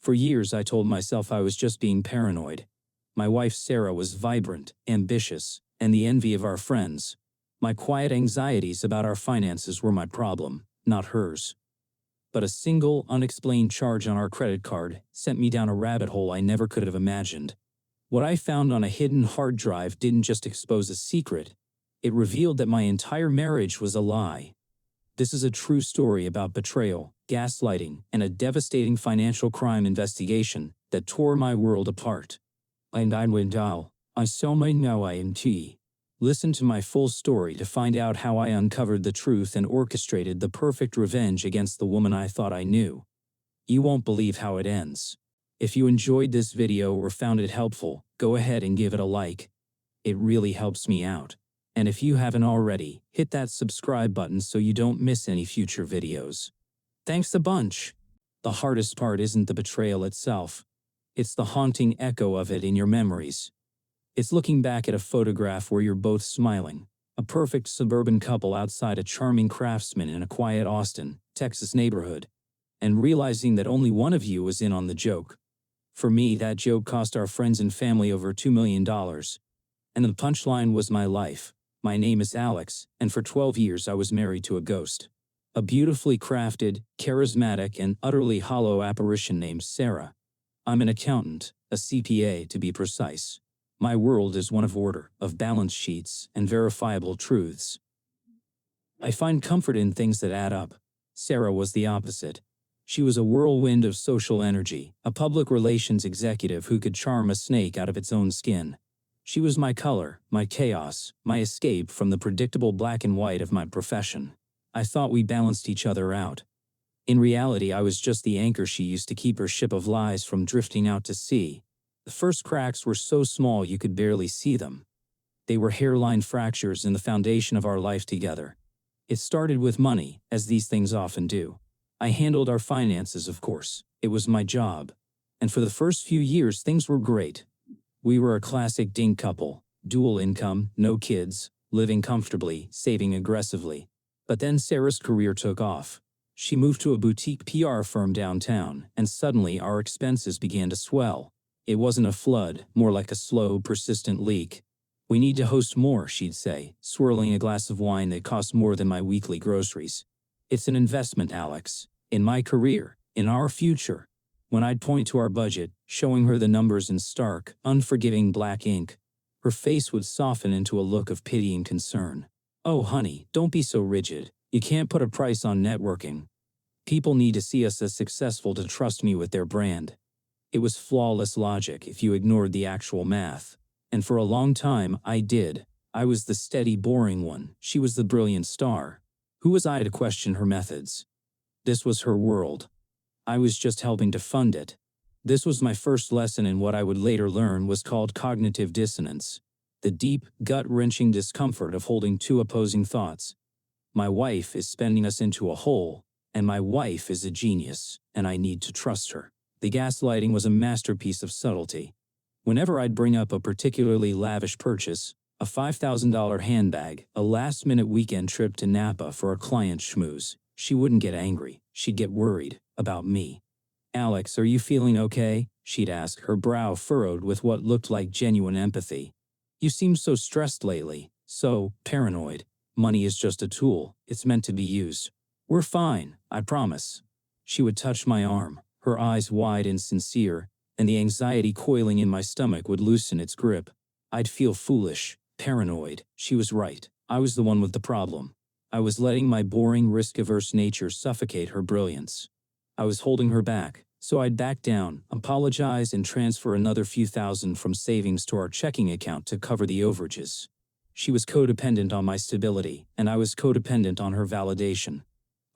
For years I told myself I was just being paranoid. My wife Sarah was vibrant, ambitious, and the envy of our friends. My quiet anxieties about our finances were my problem, not hers. But a single, unexplained charge on our credit card sent me down a rabbit hole I never could have imagined. What I found on a hidden hard drive didn't just expose a secret, it revealed that my entire marriage was a lie. This is a true story about betrayal, gaslighting, and a devastating financial crime investigation that tore my world apart. And I went out. I saw my now INT. Listen to my full story to find out how I uncovered the truth and orchestrated the perfect revenge against the woman I thought I knew. You won't believe how it ends. If you enjoyed this video or found it helpful, go ahead and give it a like. It really helps me out. And if you haven't already, hit that subscribe button so you don't miss any future videos. Thanks a bunch. The hardest part isn't the betrayal itself. It's the haunting echo of it in your memories. It's looking back at a photograph where you're both smiling, a perfect suburban couple outside a charming craftsman in a quiet Austin, Texas neighborhood, and realizing that only one of you was in on the joke. For me, that joke cost our friends and family over $2 million. And the punchline was my life. My name is Alex, and for 12 years I was married to a ghost. A beautifully crafted, charismatic, and utterly hollow apparition named Sarah. I'm an accountant, a CPA to be precise. My world is one of order, of balance sheets, and verifiable truths. I find comfort in things that add up. Sarah was the opposite. She was a whirlwind of social energy, a public relations executive who could charm a snake out of its own skin. She was my color, my chaos, my escape from the predictable black and white of my profession. I thought we balanced each other out. In reality, I was just the anchor she used to keep her ship of lies from drifting out to sea. The first cracks were so small you could barely see them. They were hairline fractures in the foundation of our life together. It started with money, as these things often do. I handled our finances, of course. It was my job. And for the first few years, things were great. We were a classic dink couple, dual income, no kids, living comfortably, saving aggressively. But then Sarah's career took off. She moved to a boutique PR firm downtown, and suddenly our expenses began to swell. It wasn't a flood, more like a slow, persistent leak. We need to host more, she'd say, swirling a glass of wine that cost more than my weekly groceries. It's an investment, Alex. In my career, in our future. When I'd point to our budget, showing her the numbers in stark, unforgiving black ink, her face would soften into a look of pitying concern. Oh, honey, don't be so rigid. You can't put a price on networking. People need to see us as successful to trust me with their brand. It was flawless logic if you ignored the actual math. And for a long time, I did. I was the steady, boring one. She was the brilliant star. Who was I to question her methods? This was her world. I was just helping to fund it. This was my first lesson in what I would later learn was called cognitive dissonance. The deep, gut-wrenching discomfort of holding two opposing thoughts. My wife is spending us into a hole, and my wife is a genius, and I need to trust her. The gaslighting was a masterpiece of subtlety. Whenever I'd bring up a particularly lavish purchase, a $5,000 handbag, a last-minute weekend trip to Napa for a client schmooze, she wouldn't get angry, she'd get worried about me. Alex, are you feeling okay? She'd ask, her brow furrowed with what looked like genuine empathy. You seem so stressed lately, so paranoid. Money is just a tool, it's meant to be used. We're fine, I promise. She would touch my arm, her eyes wide and sincere, and the anxiety coiling in my stomach would loosen its grip. I'd feel foolish, paranoid. She was right. I was the one with the problem. I was letting my boring, risk-averse nature suffocate her brilliance. I was holding her back, so I'd back down, apologize, and transfer another few thousand from savings to our checking account to cover the overages. She was codependent on my stability, and I was codependent on her validation.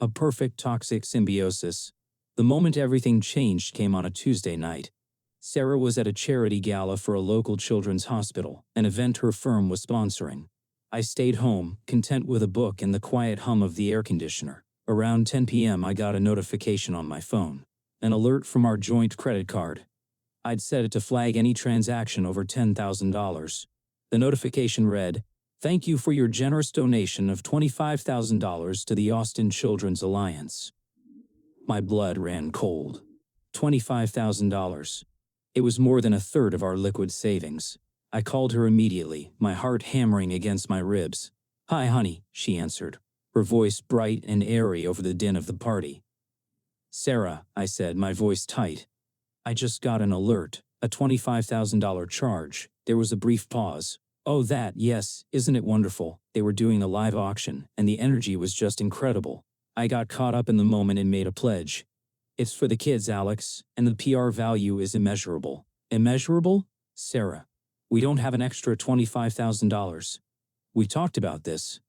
A perfect toxic symbiosis. The moment everything changed came on a Tuesday night. Sarah was at a charity gala for a local children's hospital, an event her firm was sponsoring. I stayed home, content with a book and the quiet hum of the air conditioner. Around 10 p.m. I got a notification on my phone. An alert from our joint credit card. I'd set it to flag any transaction over $10,000. The notification read, "Thank you for your generous donation of $25,000 to the Austin Children's Alliance." My blood ran cold. $25,000. It was more than a third of our liquid savings. I called her immediately, my heart hammering against my ribs. "Hi, honey," she answered, her voice bright and airy over the din of the party. "Sarah," I said, my voice tight. "I just got an alert, a $25,000 charge." There was a brief pause. "Oh, that, yes, isn't it wonderful?" They were doing a live auction, and the energy was just incredible. I got caught up in the moment and made a pledge. "It's for the kids, Alex, and the PR value is immeasurable." "Immeasurable?" "Sarah, we don't have an extra $25,000. We talked about this.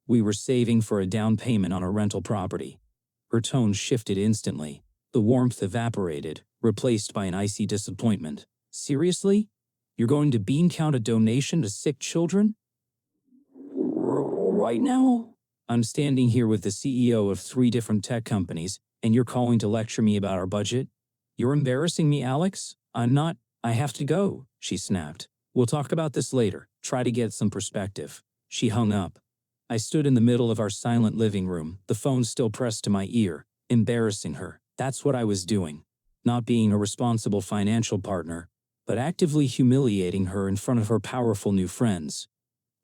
We were saving for a down payment on a rental property." Her tone shifted instantly. The warmth evaporated, replaced by an icy disappointment. "Seriously? You're going to bean count a donation to sick children? Right now? I'm standing here with the CEO of 3 different tech companies, and you're calling to lecture me about our budget? You're embarrassing me, Alex. I'm not. I have to go," she snapped. "We'll talk about this later. Try to get some perspective." She hung up. I stood in the middle of our silent living room, the phone still pressed to my ear, embarrassing her. That's what I was doing. Not being a responsible financial partner, but actively humiliating her in front of her powerful new friends.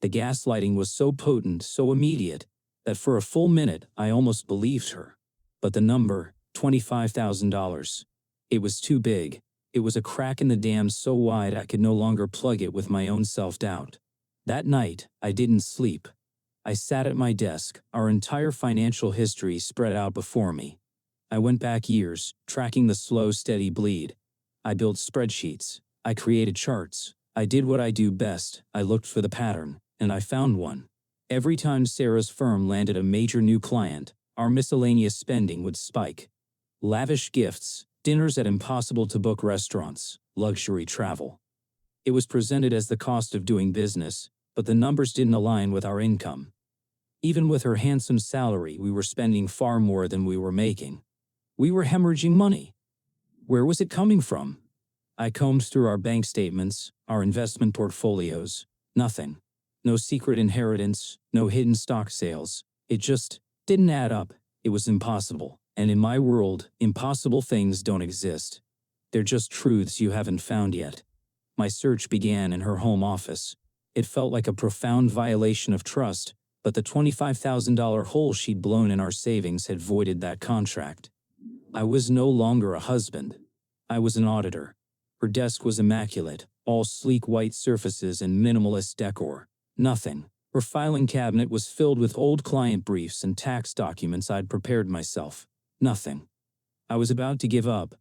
The gaslighting was so potent, so immediate, that for a full minute I almost believed her. But the number, $25,000. It was too big. It was a crack in the dam so wide I could no longer plug it with my own self-doubt. That night, I didn't sleep. I sat at my desk, our entire financial history spread out before me. I went back years, tracking the slow, steady bleed. I built spreadsheets. I created charts. I did what I do best. I looked for the pattern, and I found one. Every time Sarah's firm landed a major new client, our miscellaneous spending would spike. Lavish gifts, dinners at impossible-to-book restaurants, luxury travel. It was presented as the cost of doing business, but the numbers didn't align with our income. Even with her handsome salary, we were spending far more than we were making. We were hemorrhaging money. Where was it coming from? I combed through our bank statements, our investment portfolios. Nothing. No secret inheritance, no hidden stock sales. It just didn't add up. It was impossible. And in my world, impossible things don't exist. They're just truths you haven't found yet. My search began in her home office. It felt like a profound violation of trust, but the $25,000 hole she'd blown in our savings had voided that contract. I was no longer a husband. I was an auditor. Her desk was immaculate, all sleek white surfaces and minimalist decor. Nothing. Her filing cabinet was filled with old client briefs and tax documents I'd prepared myself. Nothing. I was about to give up,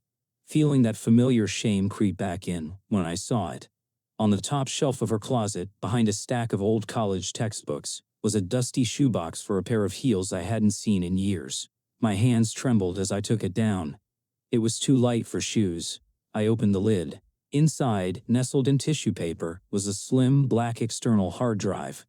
feeling that familiar shame creep back in, when I saw it. On the top shelf of her closet, behind a stack of old college textbooks, was a dusty shoebox for a pair of heels I hadn't seen in years. My hands trembled as I took it down. It was too light for shoes. I opened the lid. Inside, nestled in tissue paper, was a slim, black external hard drive.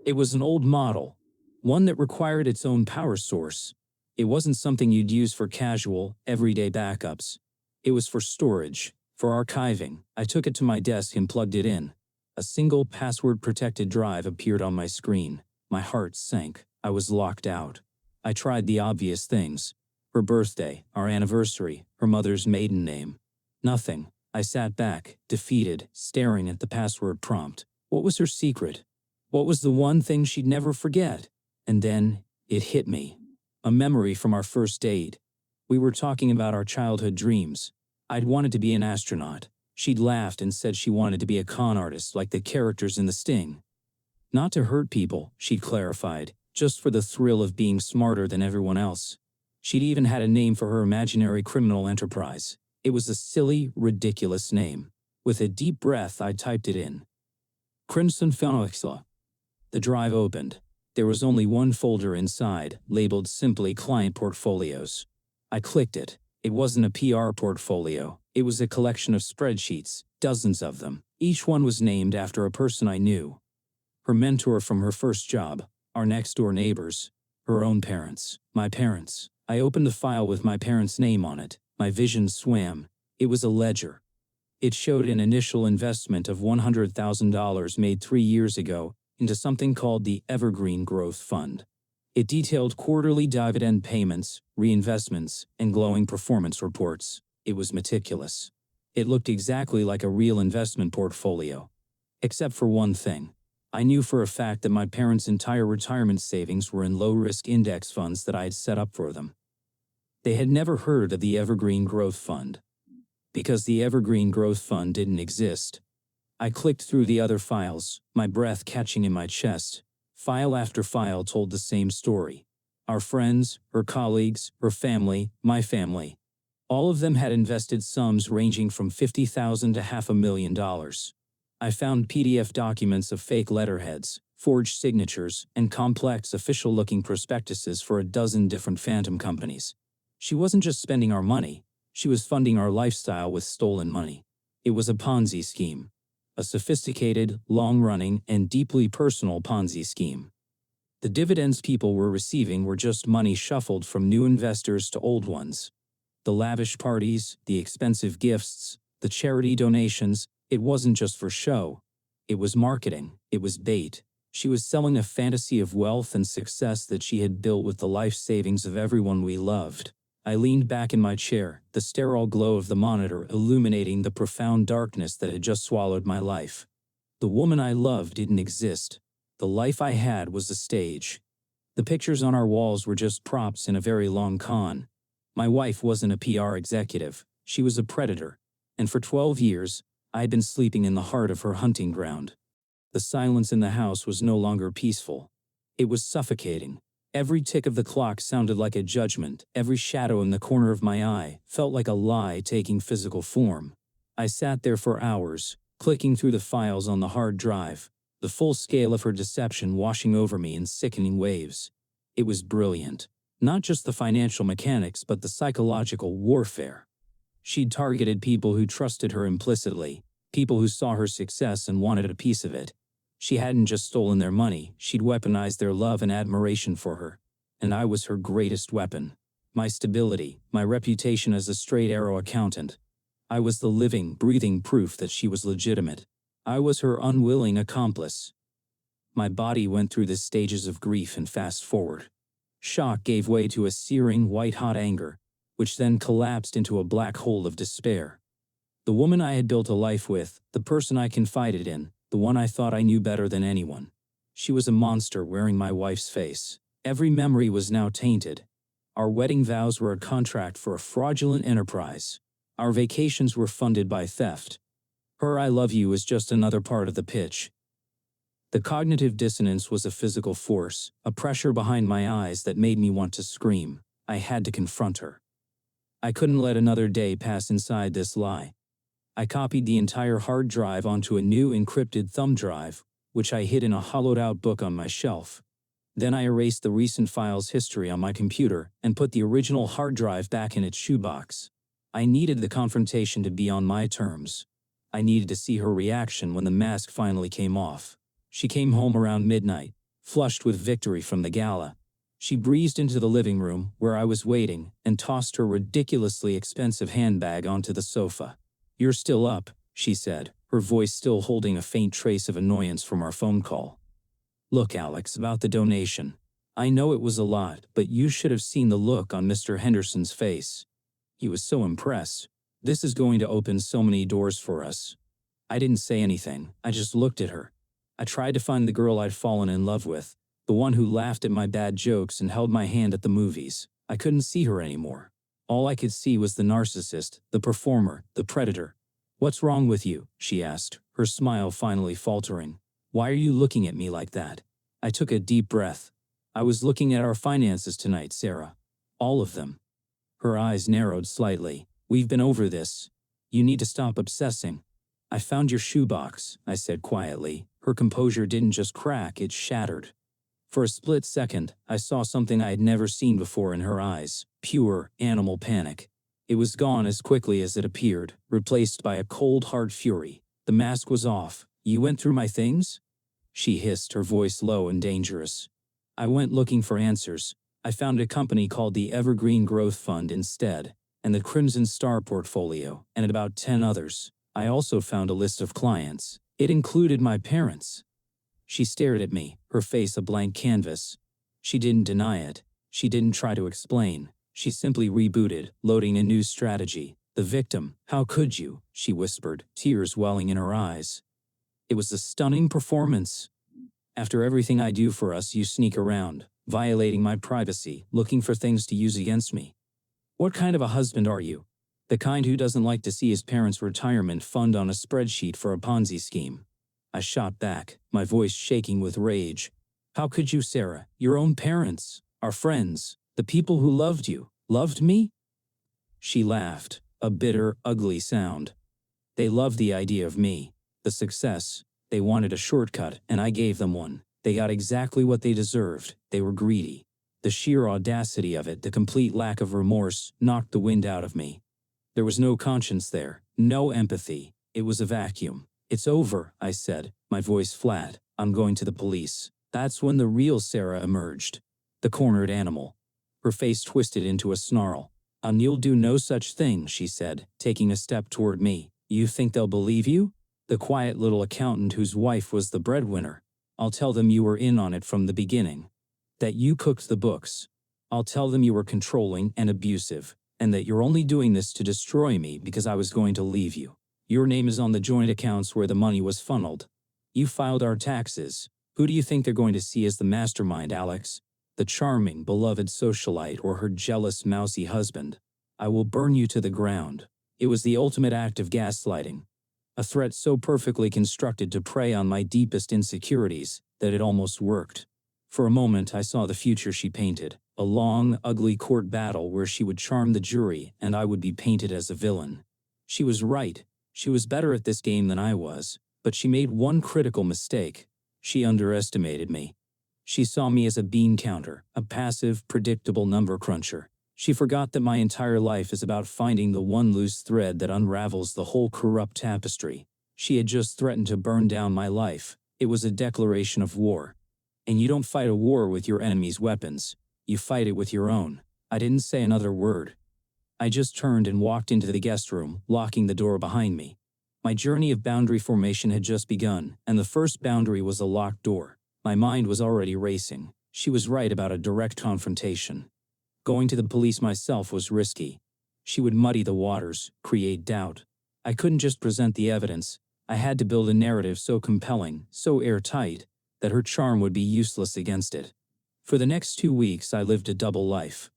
It was an old model, one that required its own power source. It wasn't something you'd use for casual, everyday backups. It was for storage, for archiving. I took it to my desk and plugged it in. A single password-protected drive appeared on my screen. My heart sank. I was locked out. I tried the obvious things. Her birthday, our anniversary, her mother's maiden name. Nothing. I sat back, defeated, staring at the password prompt. What was her secret? What was the one thing she'd never forget? And then, it hit me. A memory from our first date. We were talking about our childhood dreams. I'd wanted to be an astronaut. She'd laughed and said she wanted to be a con artist like the characters in The Sting. Not to hurt people, she'd clarified, just for the thrill of being smarter than everyone else. She'd even had a name for her imaginary criminal enterprise. It was a silly, ridiculous name. With a deep breath, I typed it in. Crimson Phoenixla. The drive opened. There was only one folder inside, labeled simply Client Portfolios. I clicked it. It wasn't a PR portfolio. It was a collection of spreadsheets, dozens of them. Each one was named after a person I knew. Her mentor from her first job, our next-door neighbors, her own parents, my parents. I opened the file with my parents' name on it. My vision swam. It was a ledger. It showed an initial investment of $100,000 made 3 years ago into something called the Evergreen Growth Fund. It detailed quarterly dividend payments, reinvestments, and glowing performance reports. It was meticulous. It looked exactly like a real investment portfolio. Except for one thing. I knew for a fact that my parents' entire retirement savings were in low-risk index funds that I had set up for them. They had never heard of the Evergreen Growth Fund. Because the Evergreen Growth Fund didn't exist. I clicked through the other files, my breath catching in my chest. File after file told the same story. Our friends, her colleagues, her family, my family. All of them had invested sums ranging from $50,000 to $500,000. I found PDF documents of fake letterheads, forged signatures, and complex official-looking prospectuses for a dozen different phantom companies. She wasn't just spending our money, she was funding our lifestyle with stolen money. It was a Ponzi scheme. A sophisticated, long-running, and deeply personal Ponzi scheme. The dividends people were receiving were just money shuffled from new investors to old ones. The lavish parties, the expensive gifts, the charity donations, it wasn't just for show. It was marketing, it was bait. She was selling a fantasy of wealth and success that she had built with the life savings of everyone we loved. I leaned back in my chair, the sterile glow of the monitor illuminating the profound darkness that had just swallowed my life. The woman I loved didn't exist. The life I had was a stage. The pictures on our walls were just props in a very long con. My wife wasn't a PR executive, she was a predator. And for 12 years, I had been sleeping in the heart of her hunting ground. The silence in the house was no longer peaceful. It was suffocating. Every tick of the clock sounded like a judgment. Every shadow in the corner of my eye felt like a lie taking physical form. I sat there for hours, clicking through the files on the hard drive, the full scale of her deception washing over me in sickening waves. It was brilliant. Not just the financial mechanics but the psychological warfare. She'd targeted people who trusted her implicitly, people who saw her success and wanted a piece of it. She hadn't just stolen their money, she'd weaponized their love and admiration for her. And I was her greatest weapon. My stability, my reputation as a straight-arrow accountant. I was the living, breathing proof that she was legitimate. I was her unwilling accomplice. My body went through the stages of grief and fast forward. Shock gave way to a searing, white-hot anger, which then collapsed into a black hole of despair. The woman I had built a life with, the person I confided in, the one I thought I knew better than anyone. She was a monster wearing my wife's face. Every memory was now tainted. Our wedding vows were a contract for a fraudulent enterprise. Our vacations were funded by theft. Her "I love you" was just another part of the pitch. The cognitive dissonance was a physical force, a pressure behind my eyes that made me want to scream. I had to confront her. I couldn't let another day pass inside this lie. I copied the entire hard drive onto a new encrypted thumb drive, which I hid in a hollowed-out book on my shelf. Then I erased the recent file's history on my computer and put the original hard drive back in its shoebox. I needed the confrontation to be on my terms. I needed to see her reaction when the mask finally came off. She came home around midnight, flushed with victory from the gala. She breezed into the living room, where I was waiting, and tossed her ridiculously expensive handbag onto the sofa. "You're still up," she said, her voice still holding a faint trace of annoyance from our phone call. "Look, Alex, about the donation. I know it was a lot, but you should have seen the look on Mr. Henderson's face. He was so impressed. This is going to open so many doors for us." I didn't say anything, I just looked at her. I tried to find the girl I'd fallen in love with, the one who laughed at my bad jokes and held my hand at the movies. I couldn't see her anymore. All I could see was the narcissist, the performer, the predator. "What's wrong with you?" she asked, her smile finally faltering. "Why are you looking at me like that?" I took a deep breath. "I was looking at our finances tonight, Sarah. All of them." Her eyes narrowed slightly. "We've been over this. You need to stop obsessing." "I found your shoebox," I said quietly. Her composure didn't just crack, it shattered. For a split second, I saw something I had never seen before in her eyes, pure, animal panic. It was gone as quickly as it appeared, replaced by a cold, hard fury. "The mask was off. You went through my things?" she hissed, her voice low and dangerous. "I went looking for answers. I found a company called the Evergreen Growth Fund instead, and the Crimson Star portfolio, and about 10 others. I also found a list of clients. It included my parents." She stared at me, her face a blank canvas. She didn't deny it. She didn't try to explain. She simply rebooted, loading a new strategy. The victim, how could you? She whispered, tears welling in her eyes. It was a stunning performance. After everything I do for us, you sneak around, violating my privacy, looking for things to use against me. What kind of a husband are you? The kind who doesn't like to see his parents' retirement fund on a spreadsheet for a Ponzi scheme. I shot back, my voice shaking with rage. How could you, Sarah? Your own parents, our friends, the people who loved you, loved me? She laughed, a bitter, ugly sound. They loved the idea of me, the success. They wanted a shortcut, and I gave them one. They got exactly what they deserved. They were greedy. The sheer audacity of it, the complete lack of remorse, knocked the wind out of me. There was no conscience there, no empathy. It was a vacuum. It's over, I said, my voice flat. I'm going to the police. That's when the real Sarah emerged. The cornered animal. Her face twisted into a snarl. You'll do no such thing, she said, taking a step toward me. You think they'll believe you? The quiet little accountant whose wife was the breadwinner. I'll tell them you were in on it from the beginning. That you cooked the books. I'll tell them you were controlling and abusive, and that you're only doing this to destroy me because I was going to leave you. Your name is on the joint accounts where the money was funneled. You filed our taxes. Who do you think they're going to see as the mastermind, Alex? The charming, beloved socialite or her jealous, mousy husband? I will burn you to the ground. It was the ultimate act of gaslighting. A threat so perfectly constructed to prey on my deepest insecurities that it almost worked. For a moment I saw the future she painted, a long, ugly court battle where she would charm the jury and I would be painted as a villain. She was right. She was better at this game than I was, but she made one critical mistake. She underestimated me. She saw me as a bean counter, a passive, predictable number cruncher. She forgot that my entire life is about finding the one loose thread that unravels the whole corrupt tapestry. She had just threatened to burn down my life. It was a declaration of war. And you don't fight a war with your enemy's weapons. You fight it with your own. I didn't say another word. I just turned and walked into the guest room, locking the door behind me. My journey of boundary formation had just begun, and the first boundary was a locked door. My mind was already racing. She was right about a direct confrontation. Going to the police myself was risky. She would muddy the waters, create doubt. I couldn't just present the evidence. I had to build a narrative so compelling, so airtight, that her charm would be useless against it. For the next 2 weeks I lived a double life.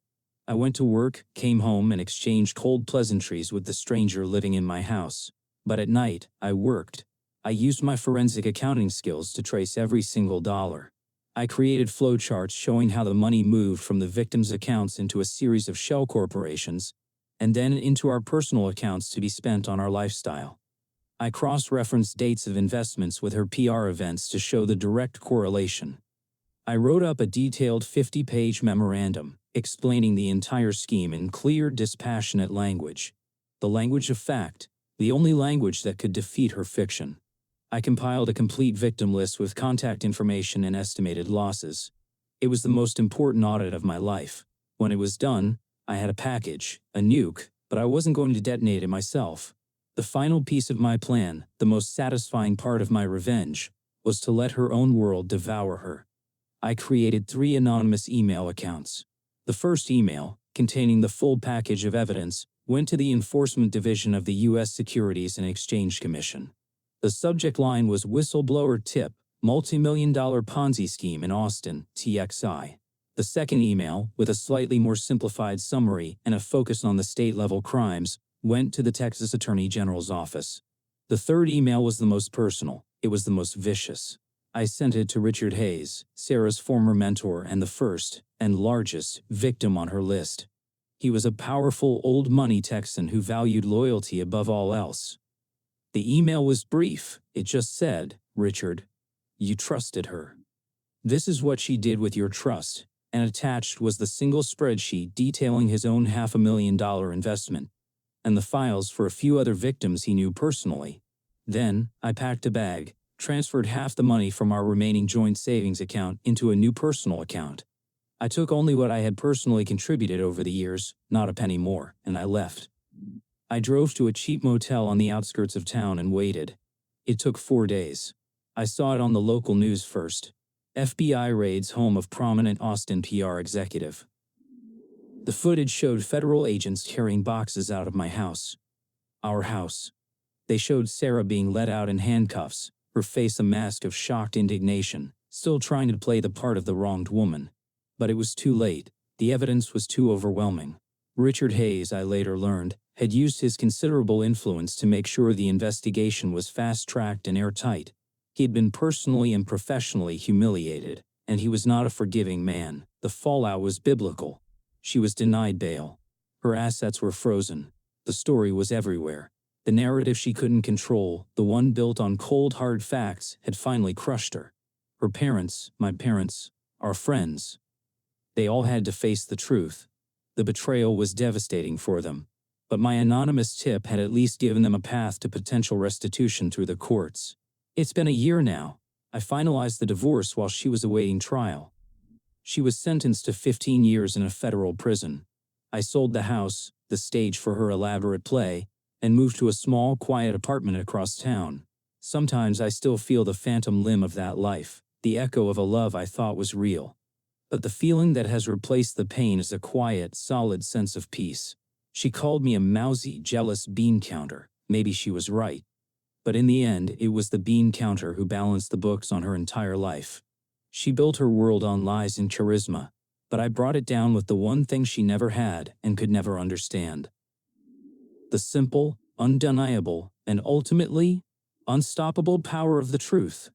I went to work, came home, and exchanged cold pleasantries with the stranger living in my house. But at night, I worked. I used my forensic accounting skills to trace every single dollar. I created flowcharts showing how the money moved from the victim's accounts into a series of shell corporations, and then into our personal accounts to be spent on our lifestyle. I cross-referenced dates of investments with her PR events to show the direct correlation. I wrote up a detailed 50-page memorandum, explaining the entire scheme in clear, dispassionate language. The language of fact, the only language that could defeat her fiction. I compiled a complete victim list with contact information and estimated losses. It was the most important audit of my life. When it was done, I had a package, a nuke, but I wasn't going to detonate it myself. The final piece of my plan, the most satisfying part of my revenge, was to let her own world devour her. I created 3 anonymous email accounts. The first email, containing the full package of evidence, went to the Enforcement Division of the U.S. Securities and Exchange Commission. The subject line was Whistleblower Tip, Multi-million-dollar Ponzi Scheme in Austin, TXI. The second email, with a slightly more simplified summary and a focus on the state-level crimes, went to the Texas Attorney General's office. The third email was the most personal. It was the most vicious. I sent it to Richard Hayes, Sarah's former mentor and the first, and largest, victim on her list. He was a powerful old money Texan who valued loyalty above all else. The email was brief. It just said, Richard, you trusted her. This is what she did with your trust, and attached was the single spreadsheet detailing his own $500,000 investment, and the files for a few other victims he knew personally. Then, I packed a bag, transferred half the money from our remaining joint savings account into a new personal account. I took only what I had personally contributed over the years, not a penny more, and I left. I drove to a cheap motel on the outskirts of town and waited. It took 4 days. I saw it on the local news first. FBI raids home of prominent Austin PR executive. The footage showed federal agents carrying boxes out of my house. Our house. They showed Sarah being let out in handcuffs, her face a mask of shocked indignation, still trying to play the part of the wronged woman. But it was too late. The evidence was too overwhelming. Richard Hayes, I later learned, had used his considerable influence to make sure the investigation was fast-tracked and airtight. He had been personally and professionally humiliated, and he was not a forgiving man. The fallout was biblical. She was denied bail. Her assets were frozen. The story was everywhere. The narrative she couldn't control, the one built on cold hard facts, had finally crushed her. Her parents, my parents, our friends. They all had to face the truth. The betrayal was devastating for them. But my anonymous tip had at least given them a path to potential restitution through the courts. It's been a year now. I finalized the divorce while she was awaiting trial. She was sentenced to 15 years in a federal prison. I sold the house, the stage for her elaborate play, and moved to a small, quiet apartment across town. Sometimes I still feel the phantom limb of that life, the echo of a love I thought was real. But the feeling that has replaced the pain is a quiet, solid sense of peace. She called me a mousy, jealous bean counter. Maybe she was right. But in the end, it was the bean counter who balanced the books on her entire life. She built her world on lies and charisma, but I brought it down with the one thing she never had and could never understand. The simple, undeniable, and ultimately, unstoppable power of the truth.